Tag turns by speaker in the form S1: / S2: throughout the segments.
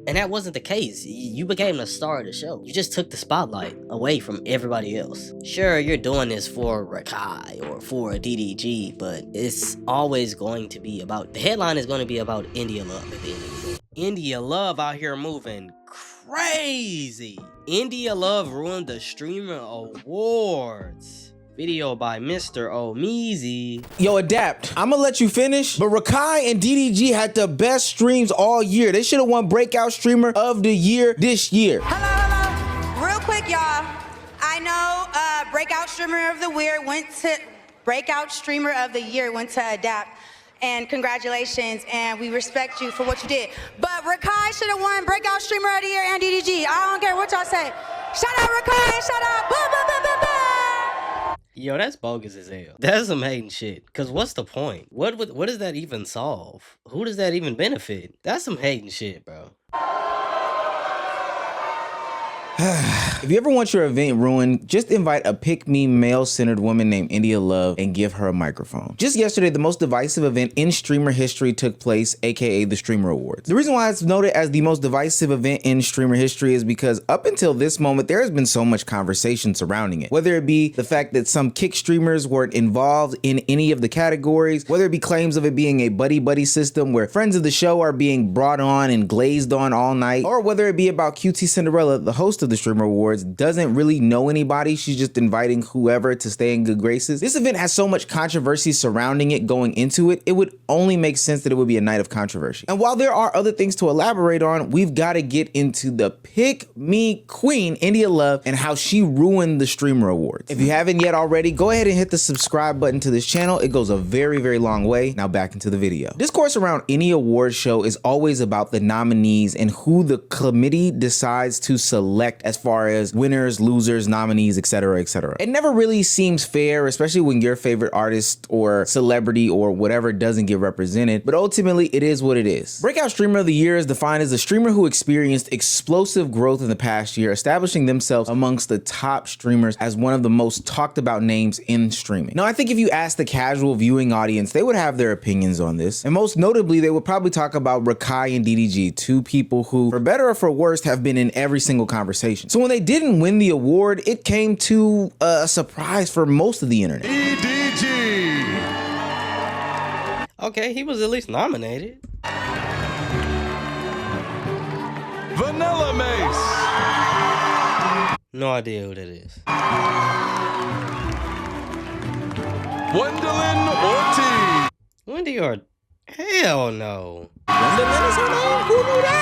S1: And that wasn't the case. You became the star of the show. You just took the spotlight away from everybody else. Sure, you're doing this for Rakai or for DDG, but it's always going to be about, the headline is going to be about India Love at the end of the day. India Love out here moving crazy. India Love ruined the Streamer Awards. Video by Mr. Omeezy.
S2: Yo, Adapt, I'm gonna let you finish, but Rakai and DDG had the best streams all year. They should have won Breakout Streamer of the Year this year.
S3: Hello. Real quick, y'all. I know Breakout Streamer of the Year went to Adapt. And congratulations, and we respect you for what you did. But Rakai should have won Breakout Streamer of the Year and DDG. I don't care what y'all say. Shout out Rakai, shout out boom, boom, boom, boom, boom.
S1: Yo, that's bogus as hell. That's some hating shit. Cause what's the point? What does that even solve? Who does that even benefit? That's some hating shit, bro.
S2: If you ever want your event ruined, just invite a pick-me male-centered woman named India Love and give her a microphone. Just yesterday, the most divisive event in streamer history took place, aka the Streamer Awards. The reason why it's noted as the most divisive event in streamer history is because up until this moment, there has been so much conversation surrounding it. Whether it be the fact that some kick streamers weren't involved in any of the categories, whether it be claims of it being a buddy-buddy system where friends of the show are being brought on and glazed on all night, or whether it be about QT Cinderella, the host of the Streamer Awards, doesn't really know anybody. She's just inviting whoever to stay in good graces. This event has so much controversy surrounding it going into it, it would only make sense that it would be a night of controversy. And while there are other things to elaborate on, we've got to get into the pick me queen, India Love, and how she ruined the Streamer Awards. If you haven't yet already, go ahead and hit the subscribe button to this channel. It goes a very, very long way. Now back into the video. Discourse around any award show is always about the nominees and who the committee decides to select as far as winners, losers, nominees, etc., etc. It never really seems fair, especially when your favorite artist or celebrity or whatever doesn't get represented, but ultimately it is what it is. Breakout Streamer of the Year is defined as a streamer who experienced explosive growth in the past year, establishing themselves amongst the top streamers as one of the most talked about names in streaming. Now, I think if you ask the casual viewing audience, they would have their opinions on this, and most notably, they would probably talk about Rakai and DDG, two people who, for better or for worse, have been in every single conversation. So when they didn't win the award, it came to a surprise for most of the internet.
S4: DDG.
S1: Okay, he was at least nominated.
S4: Vanilla Mace.
S1: No idea who that is.
S4: Gwendolyn Ortiz.
S1: Wendy or hell no.
S2: Gwendolyn is her name? Who knew that?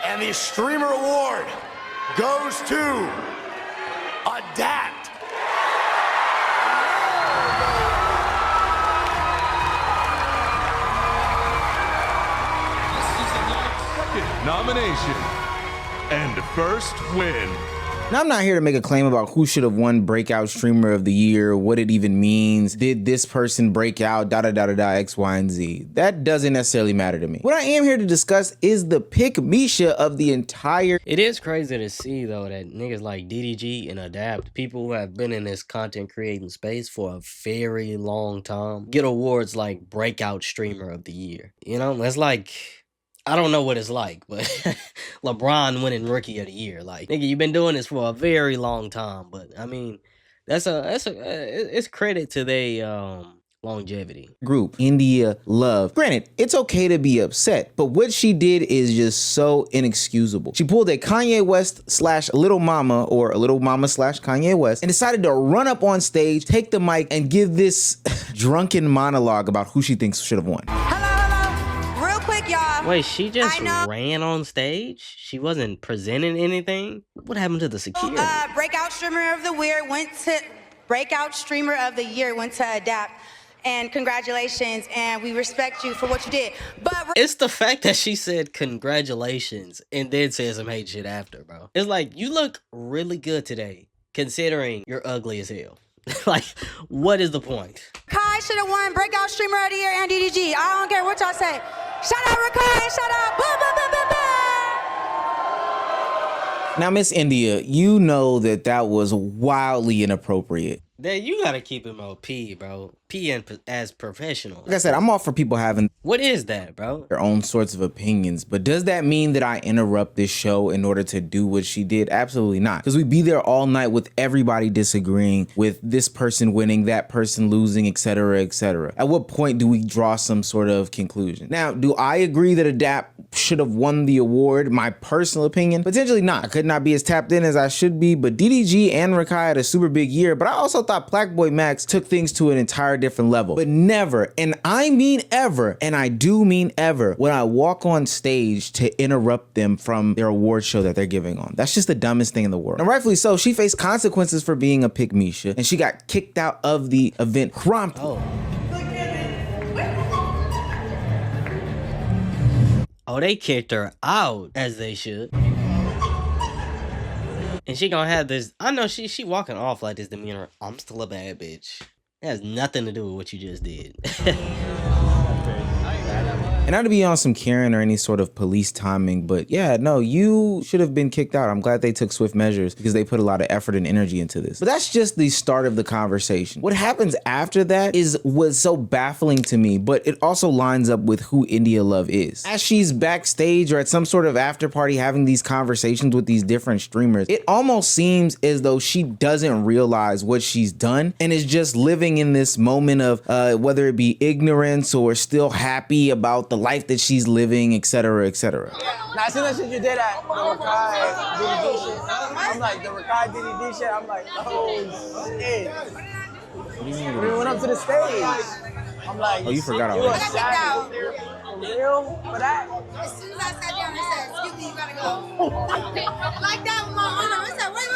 S5: And the Streamer Award goes to Adapt.
S4: Second nomination and first win.
S2: Now, I'm not here to make a claim about who should have won Breakout Streamer of the Year, what it even means, did this person break out, X, Y, and Z. That doesn't necessarily matter to me. What I am here to discuss is the pick-misha of the entire...
S1: It is crazy to see, though, that niggas like DDG and Adapt, people who have been in this content creating space for a very long time, get awards like Breakout Streamer of the Year. You know, it's like... I don't know what it's like, but LeBron winning Rookie of the Year. Like, nigga, you've been doing this for a very long time. But I mean, it's credit to their longevity.
S2: Group, India Love. Granted, it's okay to be upset, but what she did is just so inexcusable. She pulled a Kanye West slash Little Mama, or a Little Mama slash Kanye West, and decided to run up on stage, take the mic, and give this drunken monologue about who she thinks should have won.
S1: Wait, she just ran on stage? She wasn't presenting anything? What happened to the security?
S3: Breakout Streamer of the Year went to Adapt. And congratulations, and we respect you for what you did. But
S1: it's the fact that she said congratulations and then said some hate shit after, bro. It's like, you look really good today, considering you're ugly as hell. Like, what is the point?
S3: Kai should have won Breakout Streamer of the Year and DDG. I don't care what y'all say. Shout out Rakai, shout out boom, boom, boom, boom, boom.
S2: Now, Miss India, you know that was wildly inappropriate.
S1: Dad, you gotta keep him OP, bro. as professional.
S2: Like I said, I'm all for people having
S1: What is that, bro?
S2: their own sorts of opinions, but does that mean that I interrupt this show in order to do what she did? Absolutely not. Because we'd be there all night with everybody disagreeing, with this person winning, that person losing, etc., etc. At what point do we draw some sort of conclusion? Now, do I agree that Adapt should have won the award? My personal opinion, potentially not. I could not be as tapped in as I should be, but DDG and Rakai had a super big year, but I also thought Blackboy Max took things to an entire different level. But never, and I mean ever, and I do mean ever, when I walk on stage to interrupt them from their award show that they're giving on. That's just the dumbest thing in the world. And rightfully so, she faced consequences for being a pick Misha, and she got kicked out of the event promptly.
S1: Oh, they kicked her out, as they should. And she gonna have this, I know she walking off like this demeanor, I'm still a bad bitch. It has nothing to do with what you just did.
S2: And not to be on some Karen or any sort of police timing, but yeah, no, you should have been kicked out. I'm glad they took swift measures because they put a lot of effort and energy into this. But that's just the start of the conversation. What happens after that was so baffling to me, but it also lines up with who India Love is. As she's backstage or at some sort of after party having these conversations with these different streamers, it almost seems as though she doesn't realize what she's done and is just living in this moment of whether it be ignorance or still happy about the life that she's living, etc., etc.
S6: Now, I seen that shit you did at the Rakai DDD shit. I'm like, the Rakai DDD shit, I'm like, oh shit. When we went up to the stage, I'm like,
S2: Oh, you forgot
S6: you
S2: already.
S6: a savage. For real? For that?
S3: As soon as I sat down, I said, excuse me, you gotta go. Like that with my arm. I said, wait.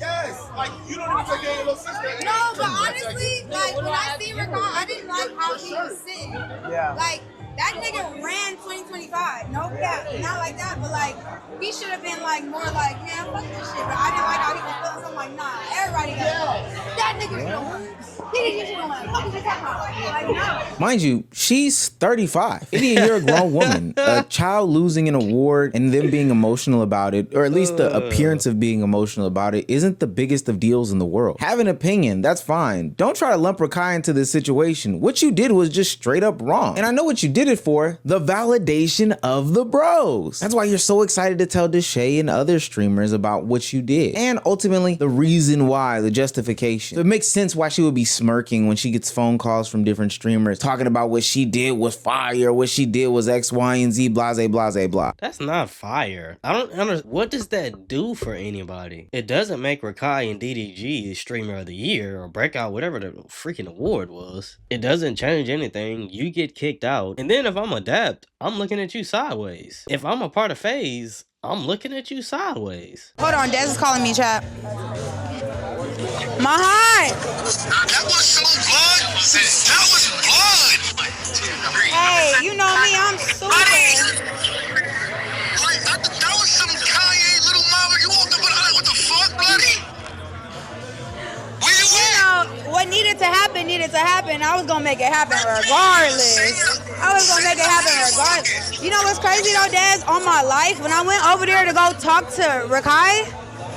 S5: Yes, like you don't even take care of your little sister.
S3: No, but honestly, like when I see Rakai, I didn't like how he was sitting.
S6: Yeah.
S3: Like, that nigga ran 2025. No cap, not like that, but like, he should have been like more like, man, fuck this shit. But I didn't like how he was feeling, so I'm like, nah, everybody gotta go. That nigga should have won. He should have won. What you talking about? Like, no.
S2: Mind you, she's 35. India, you're a grown woman. A child losing an award and them being emotional about it, or at least the appearance of being emotional about it, isn't the biggest of deals in the world. Have an opinion, that's fine. Don't try to lump Rakai into this situation. What you did was just straight up wrong. And I know what you did it for, the validation of the bros. That's why you're so excited to tell Deshae and other streamers about what you did. And ultimately, the reason why, the justification. So it makes sense why she would be smirking when she gets phone calls from different streamers talking about what she did was fire, what she did was X, Y, and Z, blase, blase, blah.
S1: That's not fire. I don't understand. What does that do for anybody? It doesn't make Rakai and DDG Streamer of the Year or Breakout, whatever the freaking award was. It doesn't change anything. You get kicked out. And then if I'm Adapt, I'm looking at you sideways. If I'm a part of FaZe, I'm looking at you sideways.
S3: Hold on, Des is calling me, chat. My heart.
S5: That was some blood. That was blood.
S3: Hey, you know me, I'm super.
S5: Like, that was some Kanye little mama. You walked up and I like, what the fuck, bloody? Where you
S3: You
S5: at?
S3: know, what needed to happen. I was gonna make it happen regardless. I was gonna make it happen regardless. You know what's crazy though, Des? On my life, when I went over there to go talk to Rakai,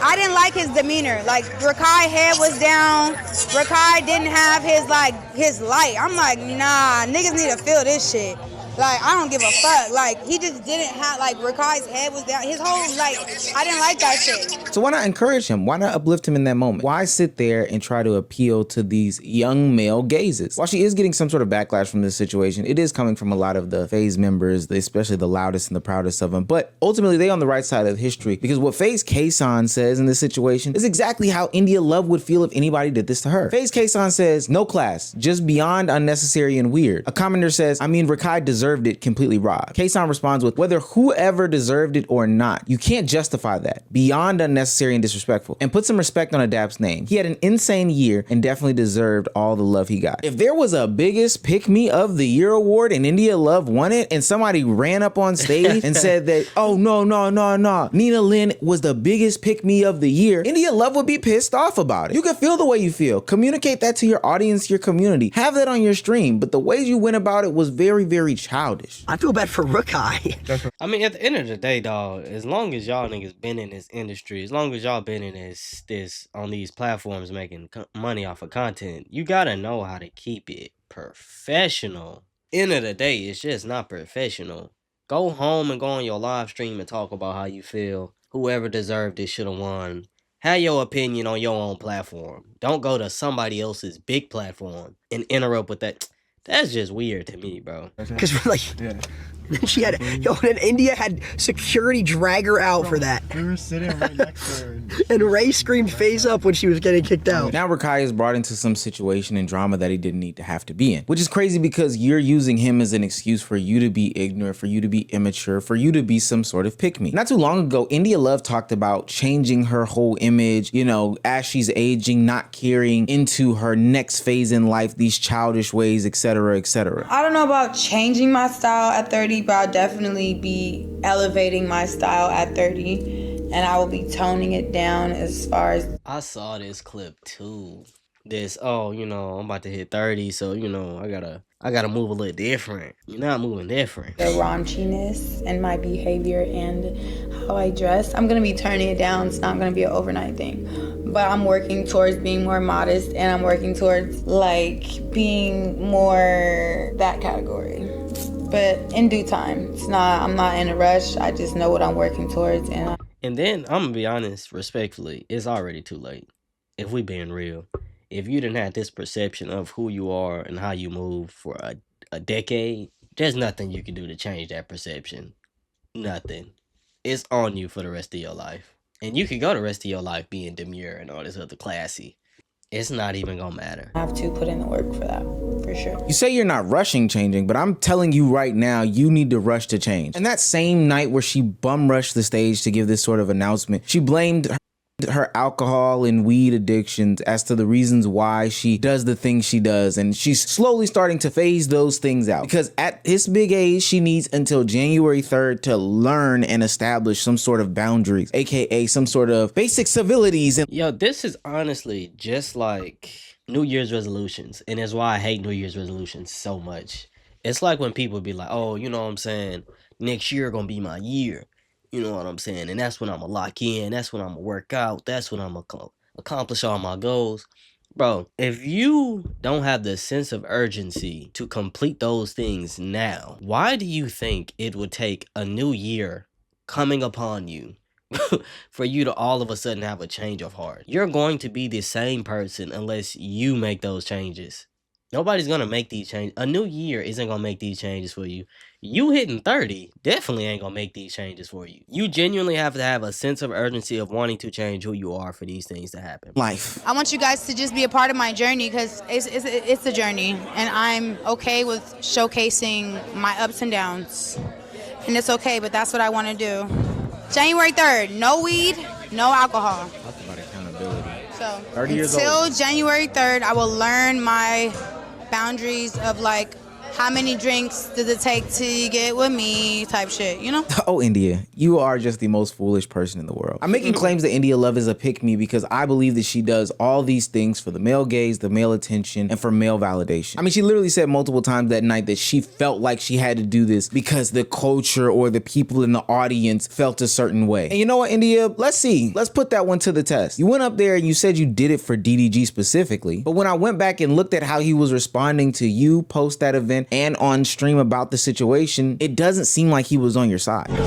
S3: I didn't like his demeanor. Like, Rakai head was down. Rakai didn't have his light. I'm like, nah, niggas need to feel this shit. Like, I don't give a fuck. Like, he just didn't have, like, Rakai's head was down. His whole, like, I didn't like that shit.
S2: So why not encourage him? Why not uplift him in that moment? Why sit there and try to appeal to these young male gazes? While she is getting some sort of backlash from this situation, it is coming from a lot of the FaZe members, especially the loudest and the proudest of them. But ultimately, they on the right side of history, because what FaZe Kason says in this situation is exactly how India Love would feel if anybody did this to her. FaZe Kason says, no class, just beyond unnecessary and weird. A commenter says, I mean, Rakai deserved it, completely robbed. Kason responds with, whether whoever deserved it or not, you can't justify that. Beyond unnecessary and disrespectful. And put some respect on Adapt's name. He had an insane year and definitely deserved all the love he got. If there was a biggest pick me of the year award and India Love won it and somebody ran up on stage and said that, oh no, Nina Lynn was the biggest pick me of the year, India Love would be pissed off about it. You can feel the way you feel. Communicate that to your audience, your community. Have that on your stream. But the way you went about it was very, very childish. childish.
S7: I feel bad for Rukai.
S1: I mean, at the end of the day, dog, as long as y'all niggas been in this industry, as long as y'all been in this on these platforms making money off of content, you gotta know how to keep it professional. End of the day, it's just not professional. Go home and go on your live stream and talk about how you feel. Whoever deserved it should have won. Have your opinion on your own platform. Don't go to somebody else's big platform and interrupt with that. That's just weird to me, bro.
S7: Because like, she had, then India had security drag her out for that.
S8: We were sitting right next to her.
S7: And Ray screamed face up when she was getting kicked out.
S2: Now Rukai is brought into some situation and drama that he didn't need to have to be in, which is crazy because you're using him as an excuse for you to be ignorant, for you to be immature, for you to be some sort of pick-me. Not too long ago, India Love talked about changing her whole image, you know, as she's aging, not carrying into her next phase in life, these childish ways, etc., etc.
S9: I don't know about changing my style at 30, but I'll definitely be elevating my style at 30. And I will be toning it down as far as...
S1: I saw this clip too. I'm about to hit 30, so, I gotta move a little different. You're not moving different.
S9: The raunchiness and my behavior and how I dress. I'm gonna be turning it down. It's not gonna be an overnight thing. But I'm working towards being more modest, and I'm working towards, being more that category. But in due time. I'm not in a rush. I just know what I'm working towards,
S1: And then, I'm gonna be honest, respectfully, it's already too late. If we being real. If you didn't have this perception of who you are and how you move for a decade, there's nothing you can do to change that perception. Nothing. It's on you for the rest of your life. And you could go the rest of your life being demure and all this other classy. It's not even gonna matter.
S9: I have to put in the work for that, for sure.
S2: You say you're not rushing changing, but I'm telling you right now, you need to rush to change. And that same night where she bum rushed the stage to give this sort of announcement, she blamed her alcohol and weed addictions as to the reasons why she does the things she does, and she's slowly starting to phase those things out because at this big age she needs until January 3rd to learn and establish some sort of boundaries, aka some sort of basic civilities. And
S1: yo, this is honestly just like New Year's resolutions, and that's why I hate New Year's resolutions so much. It's like when people be like, oh, you know what I'm saying, next year gonna be my year. You know what I'm saying? And that's when I'm going to lock in. That's when I'm going to work out. That's when I'm going to accomplish all my goals. Bro, if you don't have the sense of urgency to complete those things now, why do you think it would take a new year coming upon you for you to all of a sudden have a change of heart? You're going to be the same person unless you make those changes. Nobody's going to make these changes. A new year isn't going to make these changes for you. You hitting 30 definitely ain't going to make these changes for you. You genuinely have to have a sense of urgency of wanting to change who you are for these things to happen.
S2: Life.
S3: I want you guys to just be a part of my journey because it's a journey. And I'm okay with showcasing my ups and downs. And it's okay, but that's what I want to do. January 3rd, no weed, no alcohol.
S2: Talk about accountability.
S3: So
S2: 30 years
S3: until
S2: old.
S3: January 3rd, I will learn my boundaries of how many drinks does it take to get with me type shit, you know?
S2: Oh, India, you are just the most foolish person in the world. I'm making claims that India Love is a pick-me because I believe that she does all these things for the male gaze, the male attention, and for male validation. I mean, she literally said multiple times that night that she felt like she had to do this because the culture or the people in the audience felt a certain way. And you know what, India? Let's see. Let's put that one to the test. You went up there and you said you did it for DDG specifically, but when I went back and looked at how he was responding to you post that event and on stream about the situation, it doesn't seem like he was on your side.
S6: It's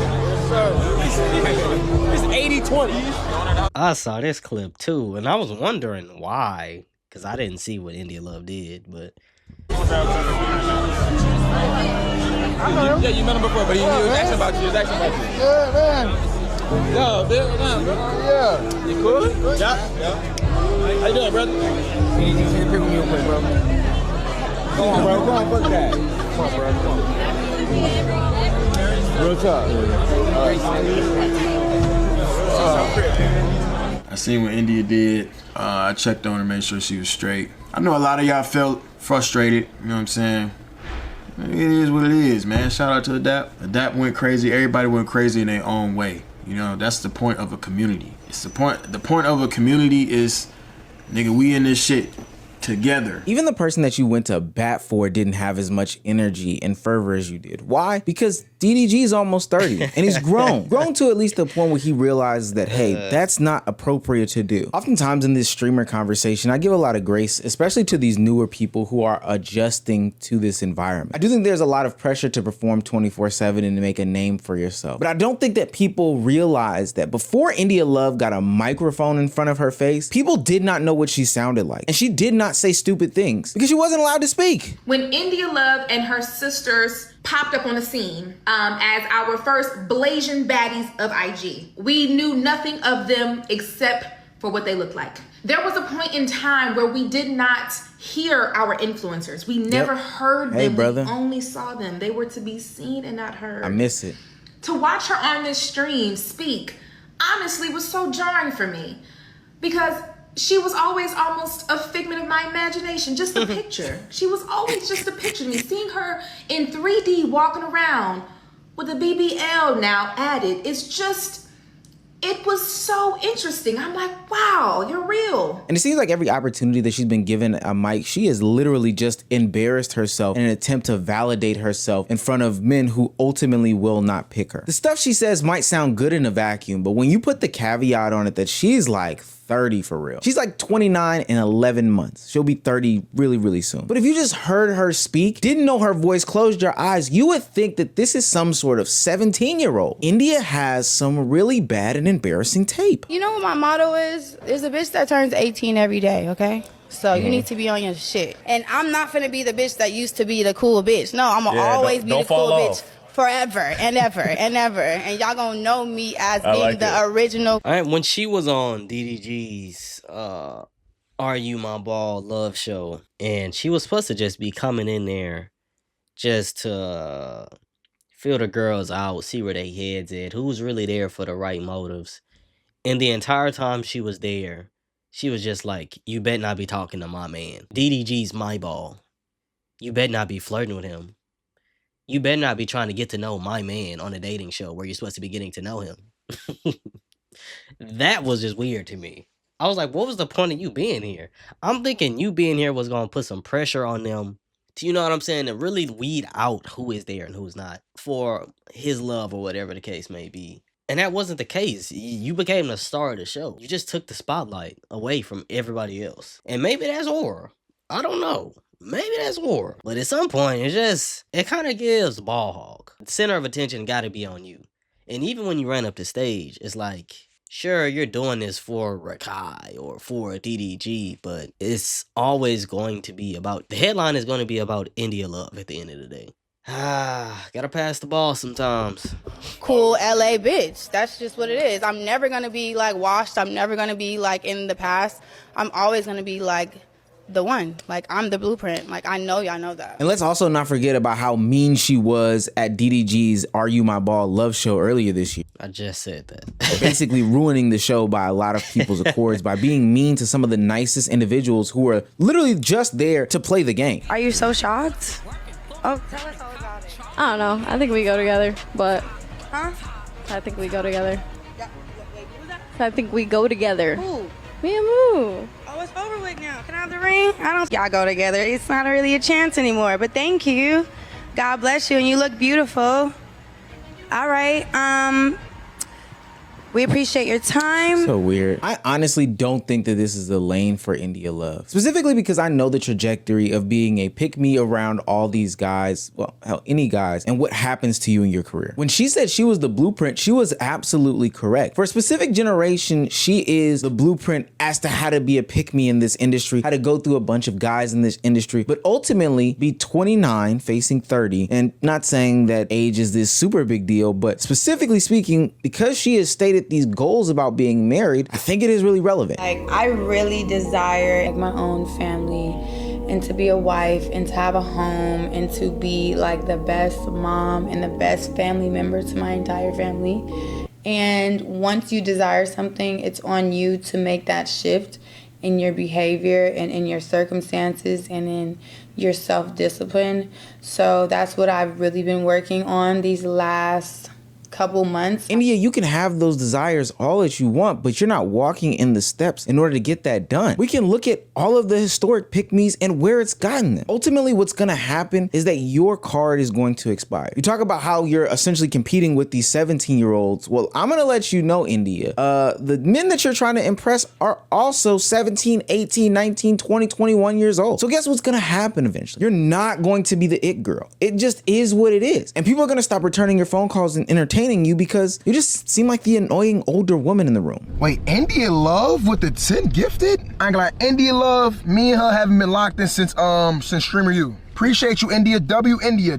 S6: 80-20.
S1: I saw this clip too, and I was wondering why, because I didn't see what India Love did, but...
S6: Yeah, you met him before, but he was asking about you. Yeah, man. Yo, Bill, yeah. You cool? Yeah. How you doing, brother? Can you pick me real quick, bro? Come on, bro. Come on, fuck that. Come on, bro. Come on. Real talk.
S8: I seen what India did. I checked on her, made sure she was straight. I know a lot of y'all felt frustrated, you know what I'm saying? It is what it is, man. Shout out to Adapt. Adapt went crazy. Everybody went crazy in their own way. You know, that's the point of a community. The point of a community is, nigga, we in this shit together.
S2: Even the person that you went to bat for didn't have as much energy and fervor as you did. Why? Because DDG is almost 30 and he's grown to at least the point where he realizes that, hey, that's not appropriate to do. Oftentimes in this streamer conversation, I give a lot of grace, especially to these newer people who are adjusting to this environment. I do think there's a lot of pressure to perform 24/7 and to make a name for yourself. But I don't think that people realize that before India Love got a microphone in front of her face, people did not know what she sounded like. And she did not say stupid things because she wasn't allowed to speak.
S10: When India Love and her sisters popped up on the scene as our first blazing baddies of IG, we knew nothing of them except for what they looked like. There was a point in time where we did not hear our influencers. We never heard them.
S2: Hey, brother.
S10: We only saw them. They were to be seen and not heard.
S2: I miss it.
S10: To watch her on this stream speak honestly was so jarring for me because she was always almost a figment of my imagination, just a picture. She was always just a picture to me. Seeing her in 3D walking around with a BBL now added, it was so interesting. I'm like, wow, you're real.
S2: And it seems like every opportunity that she's been given a mic, she has literally just embarrassed herself in an attempt to validate herself in front of men who ultimately will not pick her. The stuff she says might sound good in a vacuum, but when you put the caveat on it that she's like 30 for real. She's like 29 in 11 months. She'll be 30 really, really soon. But if you just heard her speak, didn't know her voice, closed your eyes, you would think that this is some sort of 17-year-old. India has some really bad and embarrassing tape.
S11: You know what my motto is? There's a bitch that turns 18 every day, okay? So you need to be on your shit. And I'm not finna be the bitch that used to be the cool bitch. No, I'm gonna always be the cool bitch. Forever and ever and ever. And y'all gonna know me as being the original.
S1: All right, when she was on DDG's Are You My Ball Love Show, and she was supposed to just be coming in there just to feel the girls out, see where they heads at, who's really there for the right motives. And the entire time she was there, she was just like, you better not be talking to my man. DDG's my ball. You better not be flirting with him. You better not be trying to get to know my man on a dating show where you're supposed to be getting to know him. That was just weird to me. I was like, what was the point of you being here? I'm thinking you being here was going to put some pressure on them to, you know what I'm saying, to really weed out who is there and who's not for his love or whatever the case may be. And that wasn't the case. You became the star of the show. You just took the spotlight away from everybody else. And maybe that's horror. I don't know. Maybe that's war. But at some point, it kind of gives ball hog. The center of attention got to be on you. And even when you run up the stage, it's like, sure, you're doing this for Rakai or for DDG, but it's always going to be about, the headline is going to be about India Love at the end of the day. Gotta pass the ball sometimes.
S11: Cool LA bitch. That's just what it is. I'm never going to be like washed. I'm never going to be like in the past. I'm always going to be like the one. Like, I'm the blueprint. Like, I know y'all know that.
S2: And let's also not forget about how mean she was at DDG's Are You My Ball Love Show earlier this year.
S1: I just said that.
S2: Basically ruining the show by a lot of people's accords by being mean to some of the nicest individuals who are literally just there to play the game.
S3: Are you so shocked? Oh, tell us all about it.
S12: I don't know. I think we go together, but...
S3: Huh?
S12: I think we go together.
S3: Wait, who was that?
S12: I think we go together.
S3: Who?
S12: Me and Moo.
S3: Oh, it's over with now. Can I have the ring? Y'all go together. It's not really a chance anymore, but thank you. God bless you, and you look beautiful. All right. We appreciate your time.
S2: So weird. I honestly don't think that this is the lane for India Love. Specifically because I know the trajectory of being a pick-me around all these guys, well, hell, any guys, and what happens to you in your career. When she said she was the blueprint, she was absolutely correct. For a specific generation, she is the blueprint as to how to be a pick-me in this industry, how to go through a bunch of guys in this industry, but ultimately be 29, facing 30, and not saying that age is this super big deal, but specifically speaking, because she has stated these goals about being married, I think it is really relevant.
S9: Like, I really desire like my own family and to be a wife and to have a home and to be like the best mom and the best family member to my entire family. And once you desire something, it's on you to make that shift in your behavior and in your circumstances and in your self-discipline. So that's what I've really been working on these last couple months.
S2: India, you can have those desires all that you want, but you're not walking in the steps in order to get that done. We can look at all of the historic pick-me's and where it's gotten them. Ultimately, what's gonna happen is that your card is going to expire. You talk about how you're essentially competing with these 17-year-olds. Well, I'm gonna let you know, India, the men that you're trying to impress are also 17, 18, 19, 20, 21 years old. So guess what's gonna happen eventually? You're not going to be the it girl. It just is what it is. And people are gonna stop returning your phone calls and entertaining you because you just seem like the annoying older woman in the room.
S13: Wait, India Love with the 10 gifted? I ain't gonna lie, India Love, me and her haven't been locked in since Streamer U. Appreciate you, India. W India.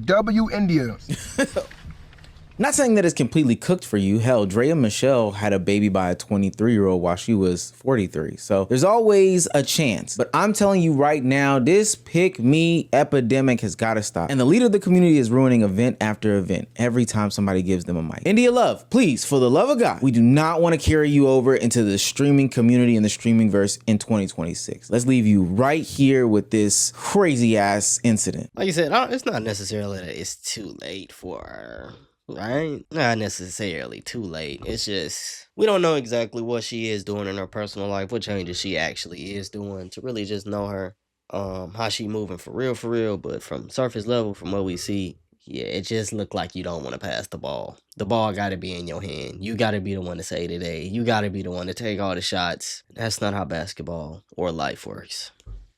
S2: Not saying that it's completely cooked for you. Hell, Drea Michelle had a baby by a 23-year-old while she was 43. So there's always a chance. But I'm telling you right now, this pick me epidemic has got to stop. And the leader of the community is ruining event after event every time somebody gives them a mic. India Love, please, for the love of God, we do not want to carry you over into the streaming community and the streaming verse in 2026. Let's leave you right here with this crazy ass incident.
S1: Like you said, it's not necessarily that it's too late for her. Right? Not necessarily too late. It's just, we don't know exactly what she is doing in her personal life, what changes she actually is doing to really just know her, how she moving for real. But from surface level, from what we see, yeah, it just looked like you don't want to pass the ball. The ball got to be in your hand. You got to be the one to say today. You got to be the one to take all the shots. That's not how basketball or life works.